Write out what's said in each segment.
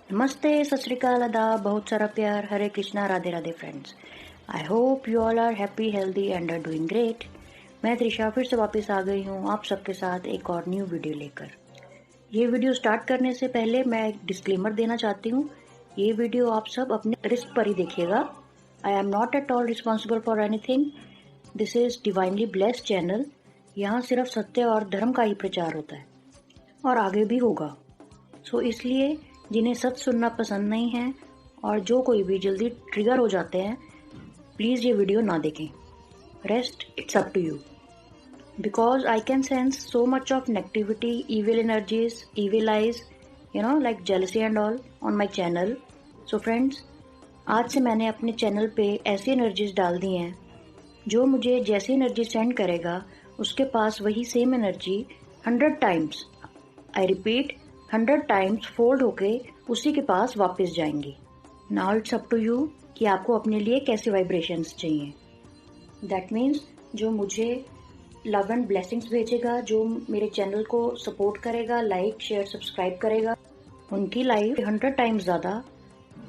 नमस्ते, सत श्री अकाल, आदाब, बहुत सारा प्यार, Hare Krishna, Radhe Radhe friends. I hope you all are happy, healthy and are doing great. मैं त्रिशा फिर से वापस आ गई हूँ आप सबके साथ एक और न्यू वीडियो लेकर। ये वीडियो स्टार्ट करने से पहले मैं एक डिस्क्लेमर देना चाहती हूँ। ये वीडियो आप सब अपने रिस्क पर ही देखिएगा। I am not at all responsible for anything. This is divinely blessed channel. यहाँ सिर्फ सत्य और धर्म का ही प्रचार होता है और आगे भी होगा। सो इसलिए जिन्हें सच सुनना पसंद नहीं है और जो कोई भी जल्दी ट्रिगर हो जाते हैं, प्लीज़ ये वीडियो ना देखें। Rest it's up to you, because I can sense so much of negativity, evil energies, evil eyes, like jealousy and all on my channel. So friends, आज से मैंने अपने चैनल पे ऐसी एनर्जीज डाल दी हैं जो मुझे जैसी एनर्जी सेंड करेगा उसके पास वही same energy 100 times, I repeat 100 times fold होके उसी के पास वापस जाएंगी। Now it's up to you कि आपको अपने लिए कैसे वाइब्रेशंस चाहिए। दैट मीन्स जो मुझे लव एंड ब्लेसिंग्स भेजेगा, जो मेरे चैनल को सपोर्ट करेगा, लाइक शेयर सब्सक्राइब करेगा, उनकी लाइफ 100 टाइम्स ज़्यादा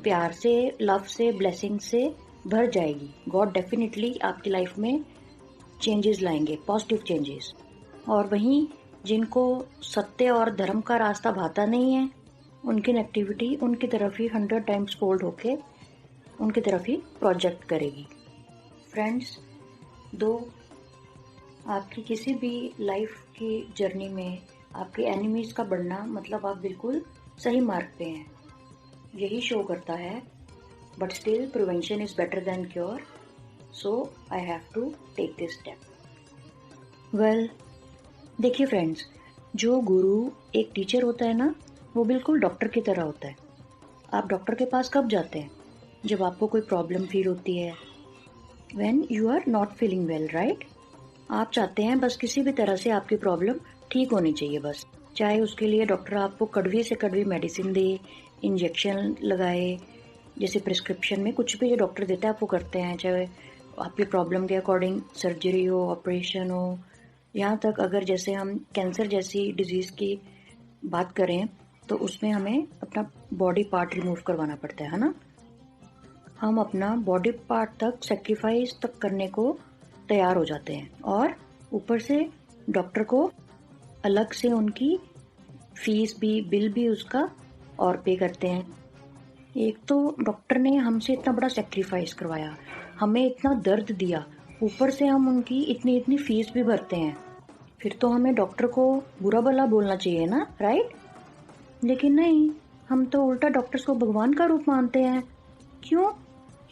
प्यार से, लव से, ब्लेसिंग से भर जाएगी। गॉड डेफिनेटली आपकी लाइफ में चेंजेस लाएंगे, पॉजिटिव चेंजेस। और वहीं जिनको सत्य और धर्म का रास्ता भाता नहीं है, उनकी नेगेटिविटी उनकी तरफ ही 100 टाइम्स फोल्ड होके उनकी तरफ ही प्रोजेक्ट करेगी। फ्रेंड्स, दो आपकी किसी भी लाइफ की जर्नी में आपके एनिमीज का बढ़ना मतलब आप बिल्कुल सही मार्ग पे हैं, यही शो करता है। But still prevention is better than cure, so I have to take this step. Well, देखिए फ्रेंड्स, जो गुरु एक टीचर होता है ना, वो बिल्कुल डॉक्टर की तरह होता है। आप डॉक्टर के पास कब जाते हैं? जब आपको कोई प्रॉब्लम फील होती है, when you are not feeling well, right? आप चाहते हैं बस किसी भी तरह से आपकी प्रॉब्लम ठीक होनी चाहिए बस, चाहे उसके लिए डॉक्टर आपको कड़वी से कड़वी मेडिसिन दे, इंजेक्शन लगाए, जैसे प्रिस्क्रिप्शन में कुछ भी जो डॉक्टर देता है आप वो करते हैं, चाहे आपकी प्रॉब्लम के अकॉर्डिंग सर्जरी हो, ऑपरेशन हो, यहाँ तक अगर जैसे हम कैंसर जैसी डिजीज़ की बात करें तो उसमें हमें अपना बॉडी पार्ट रिमूव करवाना पड़ता है ना। हम अपना बॉडी पार्ट तक सेक्रीफाइस तक करने को तैयार हो जाते हैं और ऊपर से डॉक्टर को अलग से उनकी फीस भी, बिल भी उसका और पे करते हैं। एक तो डॉक्टर ने हमसे इतना बड़ा सेक्रीफाइस करवाया, हमें इतना दर्द दिया, ऊपर से हम उनकी इतनी इतनी फीस भी भरते हैं, फिर तो हमें डॉक्टर को बुरा भला बोलना चाहिए ना, राइट? लेकिन नहीं, हम तो उल्टा डॉक्टर्स को भगवान का रूप मानते हैं। क्यों?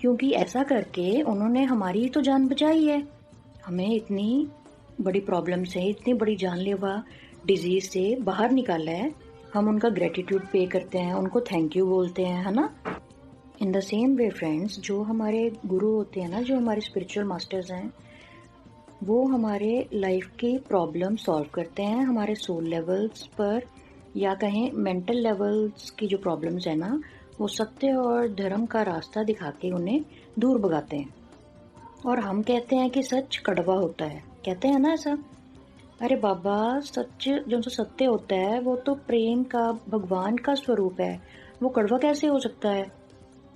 क्योंकि ऐसा करके उन्होंने हमारी तो जान बचाई है, हमें इतनी बड़ी प्रॉब्लम से, इतनी बड़ी जानलेवा डिजीज से बाहर निकाला है। हम उनका ग्रेटिट्यूड पे करते हैं, उनको थैंक यू बोलते हैं, है ना। In the same way friends, जो हमारे गुरु होते हैं ना, जो हमारे स्पिरिचुअल मास्टर्स हैं, वो हमारे लाइफ की प्रॉब्लम सॉल्व करते हैं। हमारे सोल लेवल्स पर या कहें मेंटल लेवल्स की जो प्रॉब्लम्स है ना, वो सत्य और धर्म का रास्ता दिखा के उन्हें दूर भगाते हैं। और हम कहते हैं कि सच कड़वा होता है, कहते हैं ना ऐसा। अरे बाबा, सच जो तो सत्य होता है वो तो प्रेम का, भगवान का स्वरूप है, वो कड़वा कैसे हो सकता है?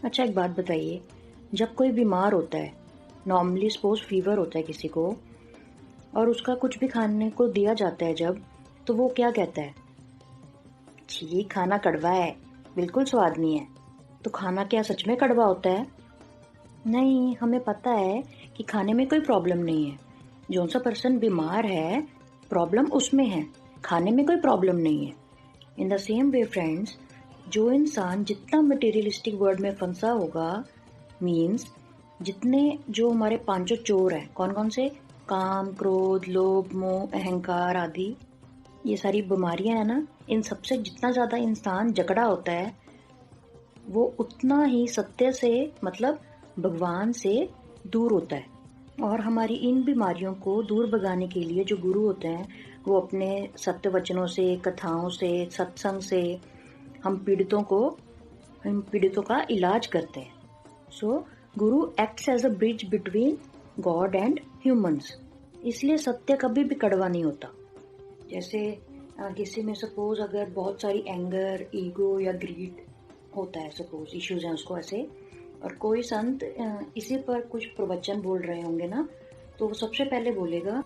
अच्छा एक बात बताइए, जब कोई बीमार होता है, नॉर्मली सपोज फीवर होता है किसी को, और उसका कुछ भी खाने को दिया जाता है जब, तो वो क्या कहता है? छी, खाना कड़वा है, बिल्कुल स्वाद नहीं है। तो खाना क्या सच में कड़वा होता है? नहीं, हमें पता है कि खाने में कोई प्रॉब्लम नहीं है। जो सा पर्सन बीमार है, प्रॉब्लम उसमें है, खाने में कोई प्रॉब्लम नहीं है। In the same way friends, जो इंसान जितना मटेरियलिस्टिक वर्ल्ड में फंसा होगा, मीन्स जितने जो हमारे पांचों चोर हैं, कौन कौन से? काम, क्रोध, लोभ, मोह, अहंकार आदि, ये सारी बीमारियां हैं ना, इन सबसे जितना ज़्यादा इंसान जकड़ा होता है, वो उतना ही सत्य से, मतलब भगवान से दूर होता है। और हमारी इन बीमारियों को दूर भगाने के लिए जो गुरु होते हैं, वो अपने सत्य वचनों से, कथाओं से, सत्संग से हम पीड़ितों का इलाज करते हैं। So guru acts as a bridge between God and humans. इसलिए सत्य कभी भी कड़वा नहीं होता। जैसे किसी में सपोज अगर बहुत सारी एंगर, ईगो या ग्रीड होता है, सपोज इश्यूज हैं उसको ऐसे, और कोई संत इसी पर कुछ प्रवचन बोल रहे होंगे ना, तो वो सबसे पहले बोलेगा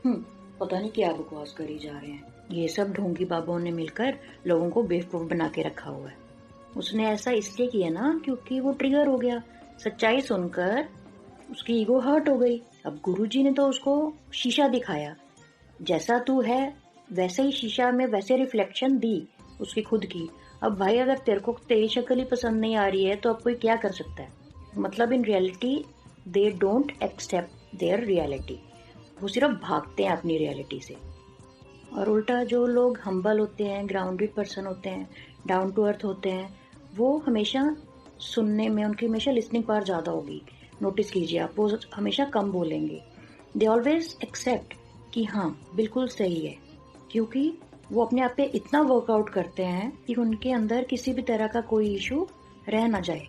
पता नहीं क्या बकवास करी जा रहे हैं, ये सब ढोंगी बाबाओं ने मिलकर लोगों को बेवकूफ बना के रखा हुआ है। उसने ऐसा इसलिए किया ना क्योंकि वो ट्रिगर हो गया, सच्चाई सुनकर उसकी ईगो हर्ट हो गई। अब गुरुजी ने तो उसको शीशा दिखाया, जैसा तू है वैसे ही शीशा में वैसे रिफ्लेक्शन दी उसकी खुद की। अब भाई अगर तेरे को तेरी शक्ल ही पसंद नहीं आ रही है तो अब कोई क्या कर सकता है। मतलब in reality they don't accept their reality, वो सिर्फ भागते हैं अपनी रियलिटी से। और उल्टा जो लोग हम्बल होते हैं, ग्राउंडेड पर्सन होते हैं, डाउन टू अर्थ होते हैं, वो हमेशा सुनने में, उनकी हमेशा लिसनिंग पावर ज़्यादा होगी। नोटिस कीजिए आप, वो हमेशा कम बोलेंगे। दे ऑलवेज एक्सेप्ट कि हाँ बिल्कुल सही है, क्योंकि वो अपने आप पे इतना वर्कआउट करते हैं कि उनके अंदर किसी भी तरह का कोई इशू रह ना जाए,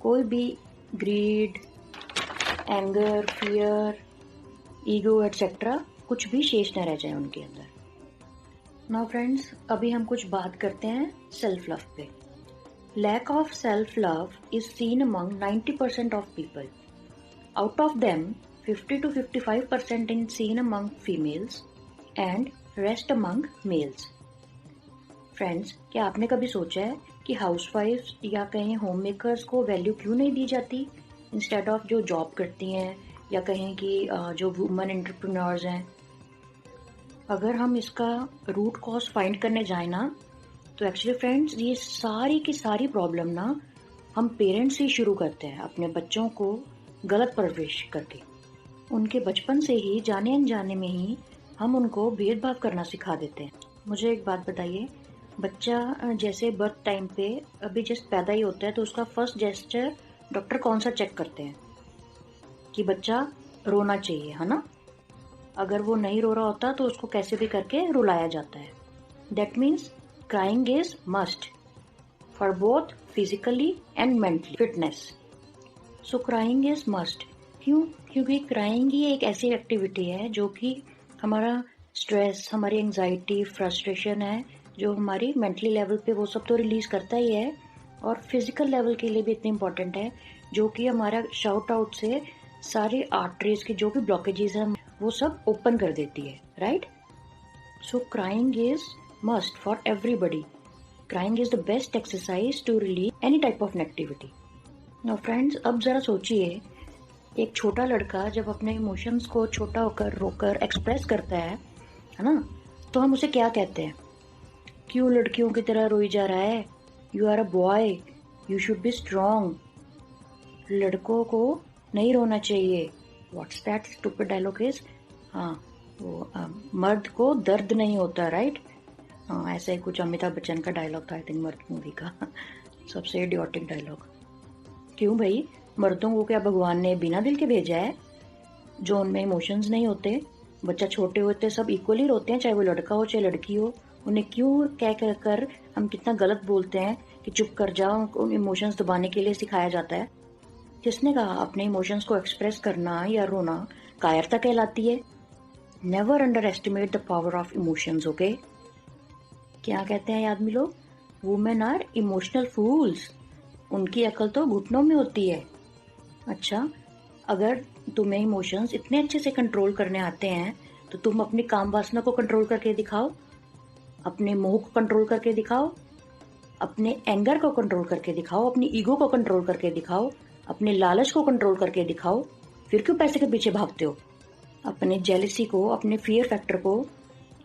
कोई भी greed, anger, fear, ego etcetera कुछ भी शेष न रह जाए उनके अंदर। नाउ फ्रेंड्स, अभी हम कुछ बात करते हैं सेल्फ लव पे। Lack of self love is seen among 90% of people. Out of them 50 to 55% in seen among females and rest among males. Friends, क्या आपने कभी सोचा है कि हाउसवाइफ्स या कहीं होम मेकर्स को वैल्यू क्यों नहीं दी जाती इंस्टेड ऑफ जो जॉब करती हैं या कहें कि जो वुमेन एंटरप्रेन्योर्स हैं? अगर हम इसका रूट कॉज फाइंड करने जाए ना, तो एक्चुअली फ्रेंड्स ये सारी की सारी प्रॉब्लम ना हम पेरेंट्स ही शुरू करते हैं अपने बच्चों को गलत परवरिश करके। उनके बचपन से ही जाने अनजाने में ही हम उनको भेदभाव करना सिखा देते हैं। मुझे एक बात बताइए, बच्चा जैसे बर्थ टाइम पे अभी जस्ट पैदा ही होता है तो उसका फर्स्ट जेस्चर डॉक्टर कौन सा चेक करते हैं? कि बच्चा रोना चाहिए, है ना? अगर वो नहीं रो रहा होता तो उसको कैसे भी करके रुलाया जाता है। That means crying is must for both physically and mentally fitness. So crying is must. क्यों? क्योंकि क्राइंग ही एक ऐसी एक्टिविटी है जो कि हमारा स्ट्रेस, हमारी एंजाइटी, फ्रस्ट्रेशन है जो हमारी मेंटली लेवल पे वो सब तो रिलीज करता ही है, और फिजिकल लेवल के लिए भी इतनी इम्पोर्टेंट है, जो कि हमारा शाउट आउट से सारी आर्टरीज की जो भी ब्लॉकेजेस हैं वो सब ओपन कर देती है, right? So crying is must for everybody. Crying is the best exercise to relieve any type of negativity. Now friends, अब जरा सोचिए, एक छोटा लड़का जब अपने इमोशंस को छोटा होकर रोकर एक्सप्रेस करता है ना, तो हम उसे क्या कहते हैं? क्यों लड़कियों की तरह रोई जा रहा है? You are a boy, you should be strong. लड़कों को नहीं रोना चाहिए। What's that stupid dialogue is? हाँ, वो मर्द को दर्द नहीं होता, राइट? हाँ, ऐसा ही कुछ अमिताभ बच्चन का डायलॉग था, आई थिंक, मर्द मूवी का। सबसे इडियोटिक डायलॉग। क्यों भाई, मर्दों को क्या भगवान ने बिना दिल के भेजा है जो उनमें इमोशंस नहीं होते? बच्चा छोटे होते सब इक्वली रोते हैं, चाहे वो लड़का हो चाहे लड़की हो। उन्हें क्यों कह कर हम कितना गलत बोलते हैं कि चुप कर जाओ, उन इमोशंस दबाने के लिए सिखाया जाता है। किसने कहा अपने इमोशंस को एक्सप्रेस करना या रोना कायरता कहलाती है? Never underestimate the power of emotions, okay? क्या कहते हैं आदमी लोग? Women are emotional fools. उनकी अकल तो घुटनों में होती है। अच्छा, अगर तुम्हें इमोशंस इतने अच्छे से कंट्रोल करने आते हैं तो तुम अपनी काम वासना को कंट्रोल करके दिखाओ, अपने मोह को कंट्रोल करके दिखाओ, अपने एंगर को कंट्रोल करके दिखाओ, अपनी ईगो को कंट्रोल करके दिखाओ, अपने लालच को कंट्रोल करके दिखाओ। फिर क्यों पैसे के पीछे भागते हो? अपने जेलसी को, अपने फियर फैक्टर को,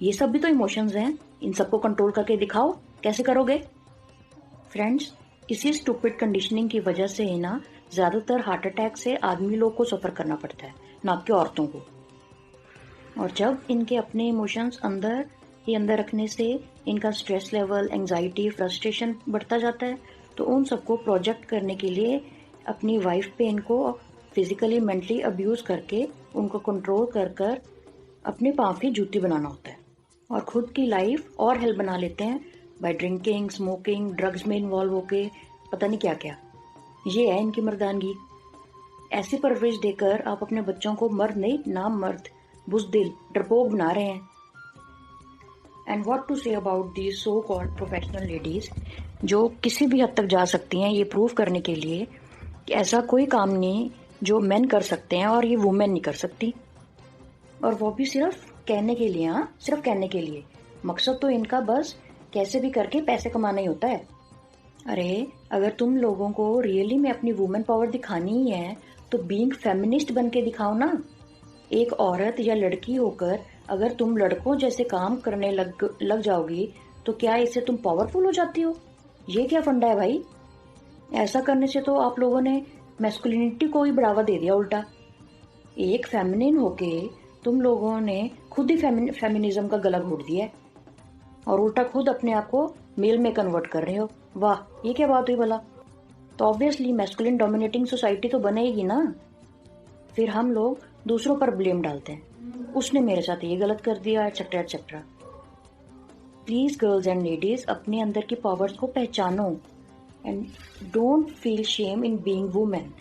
ये सब भी तो इमोशंस हैं, इन सबको कंट्रोल करके दिखाओ। कैसे करोगे? फ्रेंड्स, इसी स्टूपिड कंडीशनिंग की वजह से ही ना ज्यादातर हार्ट अटैक से आदमी लोग को सफर करना पड़ता है, ना कि औरतों को। और जब इनके अपने इमोशंस अंदर ही अंदर रखने से इनका स्ट्रेस लेवल, एंजाइटी, फ्रस्ट्रेशन बढ़ता जाता है, तो उन सबको प्रोजेक्ट करने के लिए अपनी वाइफ पे इनको फिजिकली, मेंटली अब्यूज करके उनको कंट्रोल कर अपने पाँव की जूती बनाना होता है, और खुद की लाइफ और हेल्प बना लेते हैं बाय ड्रिंकिंग, स्मोकिंग, ड्रग्स में इन्वॉल्व होके, पता नहीं क्या क्या। ये है इनकी मर्दानगी। ऐसी परवरिश देकर आप अपने बच्चों को मर्द नहीं, नाम मर्द, बुज़दिल, डरपोक बना रहे हैं। And what to say about these so called professional ladies? जो किसी भी हद तक जा सकती हैं ये प्रूव करने के लिए कि ऐसा कोई काम नहीं जो मेन कर सकते हैं और ये वुमेन नहीं कर सकती। और वो भी सिर्फ कहने के लिए, हाँ, सिर्फ कहने के लिए। मकसद तो इनका बस कैसे भी करके पैसे कमाना ही होता है। अरे अगर तुम लोगों को रियली में अपनी वुमेन पावर दिखानी ही है तो बीइंग फेमिनिस्ट बन के दिखाओ ना। एक औरत या लड़की होकर अगर तुम लड़कों जैसे काम करने लग जाओगी तो क्या इससे तुम पावरफुल हो जाती हो? ये क्या फंडा है भाई? ऐसा करने से तो आप लोगों ने मैस्कुलिनिटी को ही बढ़ावा दे दिया उल्टा। एक फेमिनिन होके तुम लोगों ने खुद ही फेमिनिज्म का गला घोट दिया है और उल्टा खुद अपने आप को मेल में कन्वर्ट कर रहे हो। वाह, ये क्या बात हुई भला? तो ऑब्वियसली मैस्कुलिन डोमिनेटिंग सोसाइटी तो बनेगी ना। फिर हम लोग दूसरों पर ब्लेम डालते हैं, उसने मेरे साथ ये गलत कर दिया, etcetera etcetera. Please girls and ladies, अपने अंदर की पावर्स को पहचानो and don't feel shame in being women.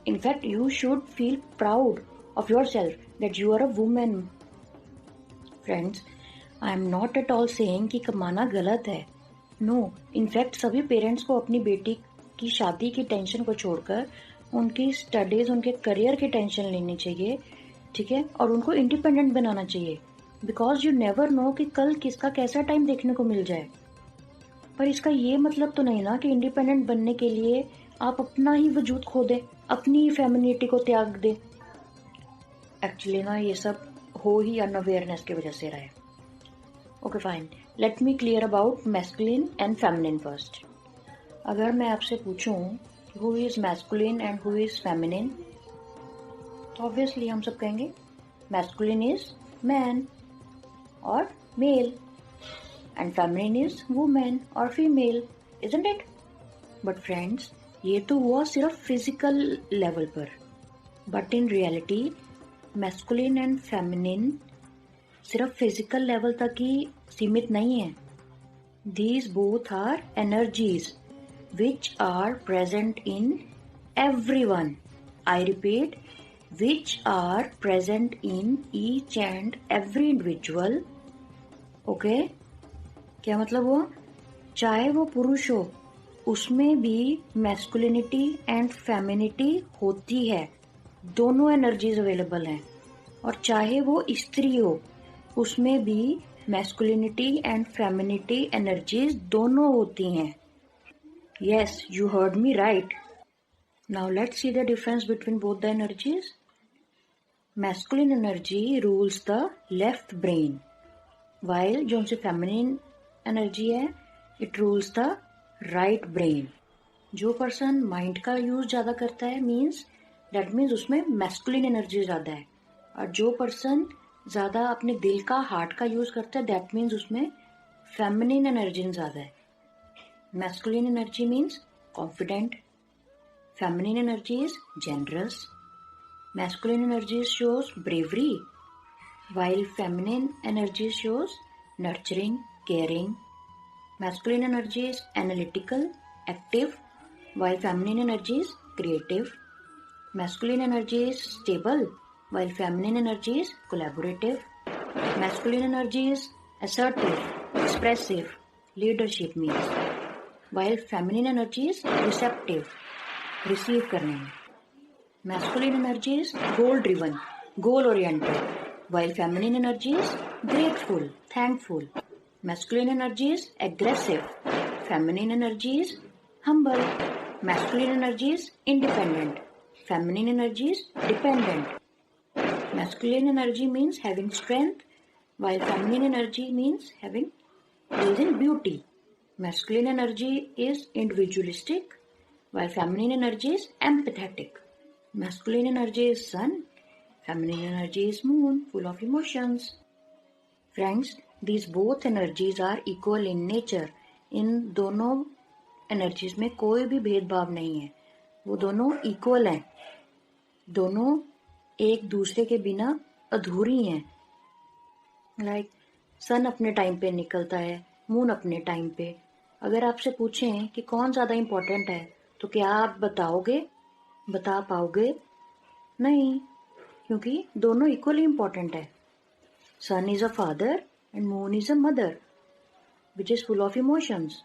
In fact you should feel proud of yourself that you are a woman. Friends, I am not at all saying कि कमाना गलत है। No, in fact सभी पेरेंट्स को अपनी बेटी की शादी की टेंशन को छोड़कर उनकी स्टडीज, उनके करियर की टेंशन लेनी चाहिए, ठीक है? और उनको इंडिपेंडेंट बनाना चाहिए, बिकॉज यू नेवर नो कि कल किसका कैसा टाइम देखने को मिल जाए। पर इसका ये मतलब तो नहीं ना कि इंडिपेंडेंट बनने के लिए आप अपना ही वजूद खो दे, अपनी ही फेमिनिटी को त्याग दे। एक्चुअली ना ये सब हो ही अनअवेयरनेस की वजह से रहा है। Okay fine, let me clear about masculine and feminine first. अगर मैं आपसे पूछूं who is masculine and who is feminine, तो ऑब्वियसली हम सब कहेंगे मैस्कुलिन इज मैन और male and feminine is women और female, isn't it? But friends, ये तो हुआ सिर्फ फिजिकल लेवल पर, but in reality masculine and feminine सिर्फ फिजिकल लेवल तक ही सीमित नहीं है। These both are energies which are present in everyone. I repeat, which are present in each and every individual. Okay, क्या मतलब हुआ? चाहे वो पुरुष हो, उसमें भी मैस्कुलिनिटी एंड फेमिनिटी होती है, दोनों एनर्जीज अवेलेबल हैं। और चाहे वो स्त्री हो, उसमें भी मैस्कुलिनिटी एंड फेमिनिटी एनर्जीज दोनों होती हैं। Yes, you heard me right. Now let's see the difference between both the energies. Masculine energy rules the left brain, while जो उनसे फेमिनिन एनर्जी है it rules the right brain. जो person mind का use ज्यादा करता है that means उसमें masculine energy ज्यादा है, और जो पर्सन ज्यादा अपने दिल का, हार्ट का यूज करता है दैट मीन्स उसमें फेमिनिन एनर्जी ज्यादा है। Masculine energy means confident, feminine energy is generous. Masculine energy shows bravery, while feminine energy shows nurturing, caring. Masculine energy is analytical, active, while feminine energy is creative. Masculine energy is stable, while feminine energy is collaborative. Masculine energy is assertive, expressive, leadership means, while feminine energy is receptive, receive करने में. Masculine energy is goal driven, goal oriented, while feminine energy is grateful, thankful. Masculine energy is aggressive, feminine energy is humble. Masculine energy is independent, feminine energy is dependent. Masculine energy means having strength, while feminine energy means using beauty. Masculine energy is individualistic, while feminine energy is empathetic. Masculine energy is sun, feminine energy is moon, full of emotions. Friends, these both energies are equal in nature. इन दोनों energies में कोई भी भेदभाव नहीं है, वो दोनों equal हैं, दोनों एक दूसरे के बिना अधूरी हैं। लाइक सन अपने टाइम पे निकलता है, मून अपने टाइम पे। अगर आपसे पूछें कि कौन ज्यादा इम्पोर्टेंट है तो क्या आप बता पाओगे? नहीं, क्योंकि दोनों इक्वली इम्पोर्टेंट है। Sun is a father and moon is a mother which is full of emotions.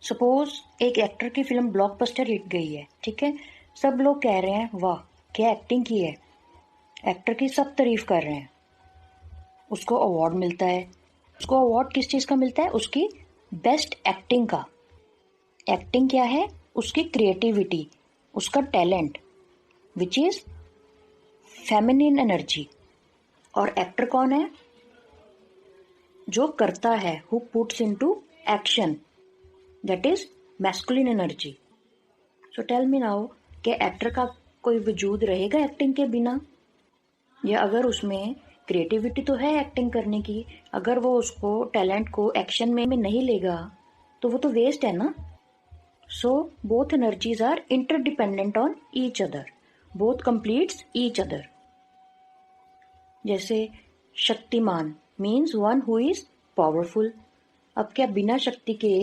Suppose एक एक्टर की फिल्म ब्लॉकबस्टर हिट गई है, ठीक है, सब लोग कह रहे हैं वाह क्या एक्टिंग की है, एक्टर की सब तारीफ कर रहे हैं, उसको अवार्ड मिलता है। उसको अवार्ड किस चीज़ का मिलता है? उसकी बेस्ट एक्टिंग का। एक्टिंग क्या है? उसकी क्रिएटिविटी, उसका talent, which is feminine energy. और एक्टर कौन है? जो करता है, who puts into action, that is masculine energy. So tell me now कि एक्टर का कोई वजूद रहेगा एक्टिंग के बिना? या अगर उसमें क्रिएटिविटी तो है एक्टिंग करने की, अगर वो उसको टैलेंट को एक्शन में नहीं लेगा तो वो तो वेस्ट है ना। So both energies are interdependent on each other, both completes each other. जैसे Shaktimaan means one who is powerful. अब क्या बिना शक्ति के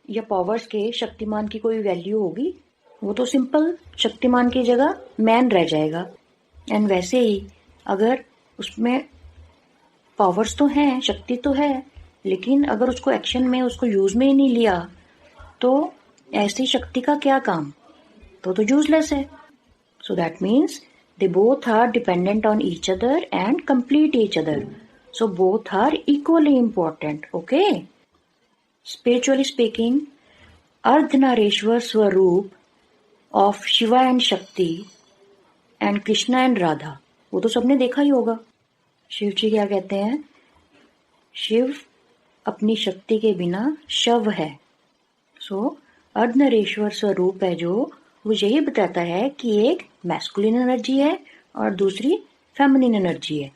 या पावर्स के शक्तिमान की कोई वैल्यू होगी? वो तो सिंपल शक्तिमान की जगह मैन रह जाएगा। एंड वैसे ही अगर उसमें पावर्स तो हैं, शक्ति तो है, लेकिन अगर उसको एक्शन में, उसको यूज में ही नहीं लिया तो ऐसी शक्ति का क्या काम? तो यूजलेस है। So that means they both are dependent on each other and complete each other. So both are equally important. Okay, spiritually speaking, Ardhanarishvara swaroop of Shiva and Shakti and Krishna and Radha, वो तो सबने देखा ही होगा। शिव जी क्या कहते हैं? शिव अपनी शक्ति के बिना शव है। सो अर्धनारीश्वर स्वरूप है जो, वो यही बताता है कि एक मैस्कुलिन एनर्जी है और दूसरी फेमिनिन एनर्जी है।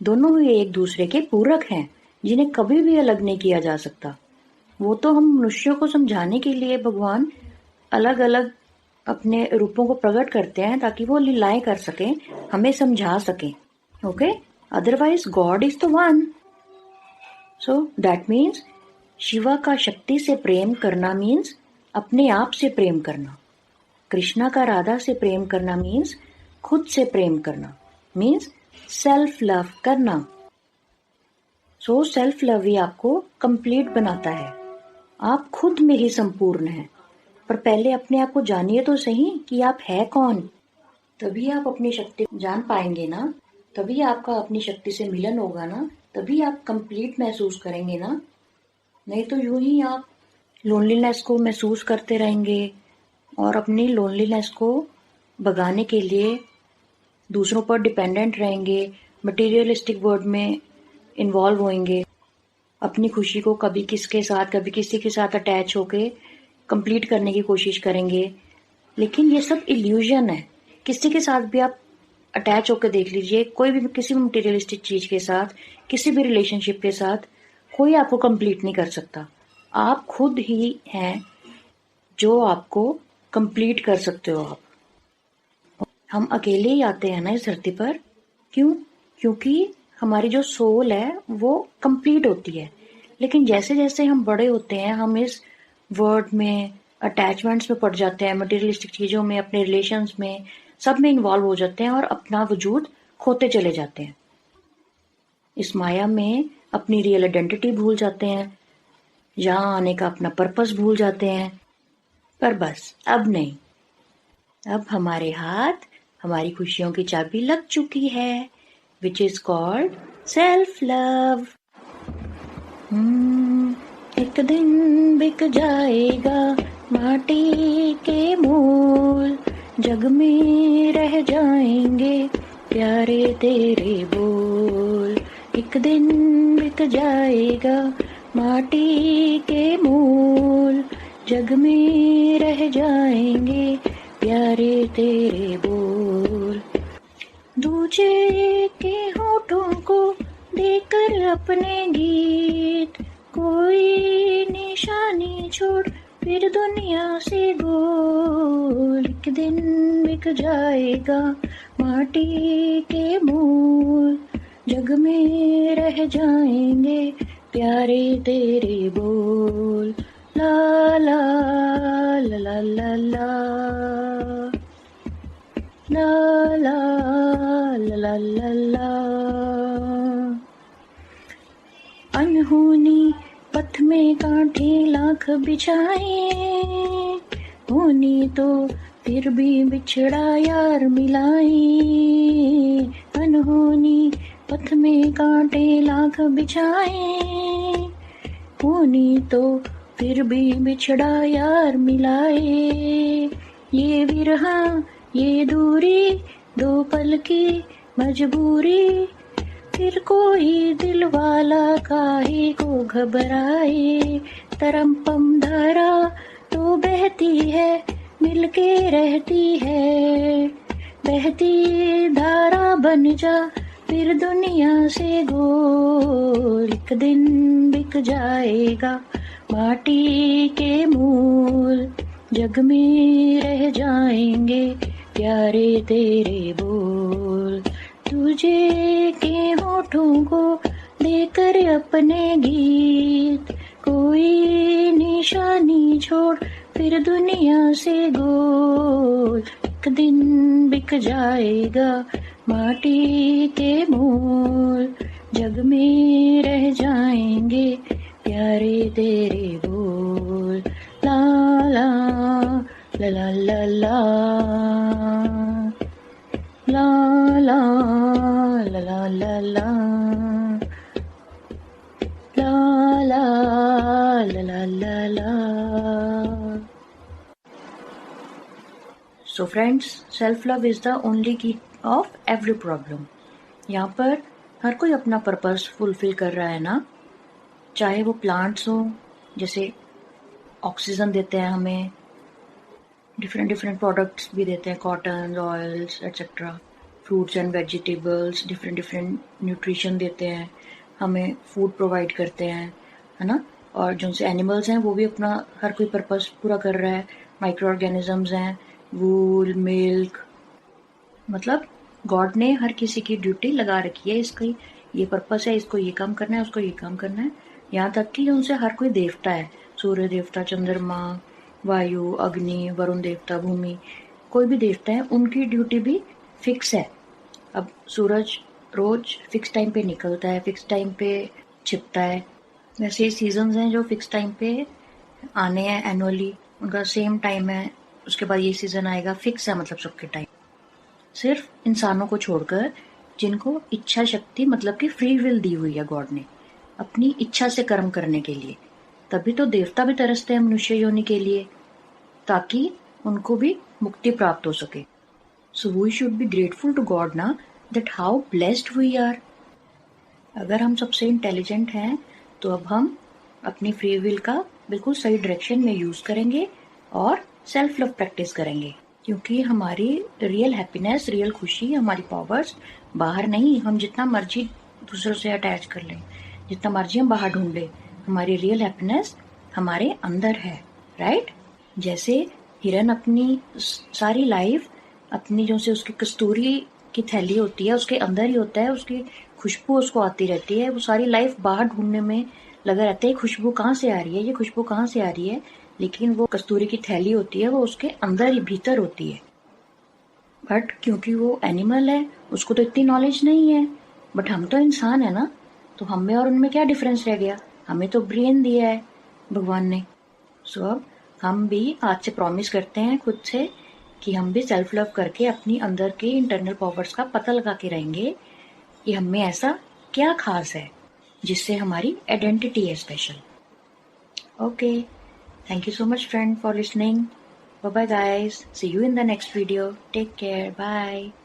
दोनों ही एक दूसरे के पूरक हैं, जिन्हें कभी भी अलग नहीं किया जा सकता। वो तो हम मनुष्यों को समझाने के लिए भगवान अलग अलग अपने रूपों को प्रकट करते हैं ताकि वो लीलाएं कर सकें, हमें समझा सकें। Okay, otherwise God is the one. So that means Shiva का शक्ति से प्रेम करना मीन्स अपने आप से प्रेम करना। कृष्णा का राधा से प्रेम करना मीन्स खुद से प्रेम करना, मीन्स सेल्फ लव करना। सो सेल्फ लव ही आपको कंप्लीट बनाता है। आप खुद में ही संपूर्ण हैं। पर पहले अपने आप को जानिए तो सही कि आप है कौन, तभी आप अपनी शक्ति जान पाएंगे ना, तभी आपका अपनी शक्ति से मिलन होगा ना, तभी आप कंप्लीट महसूस करेंगे ना। नहीं तो यूं ही आप लोनलीनेस को महसूस करते रहेंगे और अपनी लोनलीनेस को भगाने के लिए दूसरों पर डिपेंडेंट रहेंगे, मटेरियलिस्टिक वर्ल्ड में इन्वॉल्व होंगे, अपनी खुशी को कभी किसके साथ कभी किसी के साथ अटैच होके कंप्लीट करने की कोशिश करेंगे। लेकिन ये सब इल्यूजन है। किसी के साथ भी आप अटैच होकर देख लीजिए, कोई भी किसी भी मटेरियलिस्टिक चीज के साथ, किसी भी रिलेशनशिप के साथ, कोई आपको कंप्लीट नहीं कर सकता। आप खुद ही हैं जो आपको कंप्लीट कर सकते हो। आप हम अकेले ही आते हैं ना इस धरती पर। क्यों? क्योंकि हमारी जो सोल है वो कंप्लीट होती है। लेकिन जैसे जैसे हम बड़े होते हैं, हम इस वर्ड में अटैचमेंट्स में पड़ जाते हैं, मटेरियलिस्टिक चीजों में, अपने रिलेशंस में, सब में इन्वॉल्व हो जाते हैं और अपना वजूद खोते चले जाते हैं। इस माया में अपनी रियल आइडेंटिटी भूल जाते हैं, यहाँ आने का अपना पर्पस भूल जाते हैं। पर बस अब नहीं, अब हमारे हाथ हमारी खुशियों की चाबी लग चुकी है, which is called self love. एक दिन बिक जाएगा माटी के मोल, जग में रह जाएंगे प्यारे तेरे बोल। एक दिन बिक जाएगा माटी के मोल, जग में रह जाएंगे प्यारे तेरे बोल। दूजे के होठों को देकर अपने गीत, कोई निशानी छोड़ फिर दुनिया से गोल। एक दिन बिक जाएगा माटी के मोल, जग में रह जाएंगे प्यारे तेरे बोल। ला ला ला ला ला ला ला ला ला ला ला। अनहोनी पथ में कांटे लाख बिछाए, होनी तो फिर भी बिछड़ा यार मिलाए। अनहोनी पथ में कांटे लाख बिछाए, होनी तो फिर भी बिछड़ा यार मिलाए। ये विरहा ये दूरी दो पल की मजबूरी, फिर कोई दिल वाला काहे को घबराए। तरमपम धारा तो बहती है मिलके रहती है, बहती धारा बन जा फिर दुनिया से गोल। एक दिन बिक जाएगा माटी के मूल, जग में रह जाएंगे प्यारे तेरे बोल। तुझे के होठों को देकर अपने गीत, कोई निशानी छोड़ फिर दुनिया से गोल। एक दिन बिक जाएगा माटी के मोल, जग में रह जाएंगे प्यारे तेरे बोल। ला ला ला ला ला ला ला ला ला ला ला ला ला ला ला ला ला। So friends, self-love is the only key of every problem. यहाँ पर हर कोई अपना पर्पस फुलफिल कर रहा है ना, चाहे वो प्लांट्स हो, जैसे ऑक्सीजन देते हैं हमें, डिफरेंट प्रोडक्ट्स भी देते हैं, cotton, oils etcetera, fruits and vegetables, different nutrition देते हैं हमें, फूड प्रोवाइड करते हैं, है ना। और जो से एनिमल्स हैं वो भी अपना हर कोई पर्पस पूरा कर रहा है। माइक्रो ऑर्गेनिजम्स हैं, वूल, मिल्क, मतलब गॉड ने हर किसी की ड्यूटी लगा रखी है, इसकी ये पर्पस है, इसको ये काम करना है, उसको ये काम करना है। यहाँ तक कि उनसे हर कोई देवता है, सूर्य देवता, चंद्रमा, वायु, अग्नि, वरुण देवता, भूमि, कोई भी देवता है, उनकी ड्यूटी भी फिक्स है। अब सूरज रोज फिक्स टाइम पे निकलता है, फिक्स टाइम पे छिपता है, वैसे ही सीजन्स हैं जो फिक्स टाइम पे आने हैं एनुअली, उनका सेम टाइम है, उसके बाद ये सीजन आएगा, फिक्स है मतलब सबके टाइम। सिर्फ इंसानों को छोड़कर जिनको इच्छा शक्ति मतलब कि फ्री विल दी हुई है गॉड ने अपनी इच्छा से कर्म करने के लिए, तभी तो देवता भी तरसते हैं मनुष्य योनि के लिए, ताकि उनको भी मुक्ति प्राप्त हो सके। So we should be grateful to God ना, that how blessed we are. अगर हम सबसे इंटेलिजेंट हैं तो अब हम अपनी फ्री विल का बिल्कुल सही डायरेक्शन में यूज करेंगे और सेल्फ लव प्रैक्टिस करेंगे, क्योंकि हमारी रियल हैप्पीनेस, रियल खुशी, हमारी पावर्स बाहर नहीं, हम जितना मर्जी दूसरों से अटैच कर लें, जितना मर्जी हम बाहर ढूंढ लें, हमारी रियल हैप्पीनेस हमारे अंदर है, राइट। जैसे हिरन अपनी सारी लाइफ अपनी जो से उसकी कस्तूरी की थैली होती है उसके अंदर ही होता है, उसकी खुशबू उसको आती रहती है, वो सारी लाइफ बाहर ढूंढने में लगा रहता है, खुशबू कहाँ से आ रही है, ये खुशबू कहाँ से आ रही है, लेकिन वो कस्तूरी की थैली होती है वो उसके अंदर ही भीतर होती है। बट क्योंकि वो एनिमल है उसको तो इतनी नॉलेज नहीं है, बट हम तो इंसान है ना, तो हम में और उनमें क्या डिफरेंस रह गया, हमें तो ब्रेन दिया है भगवान ने। सो अब हम भी आज से प्रॉमिस करते हैं खुद से कि हम भी सेल्फ लव करके अपनी अंदर के इंटरनल पावर्स का पता लगा के रहेंगे कि हम में ऐसा क्या खास है जिससे हमारी आइडेंटिटी है special. Okay, thank you so much friend for listening. Bye bye guys, see you in the next video. Take care, bye.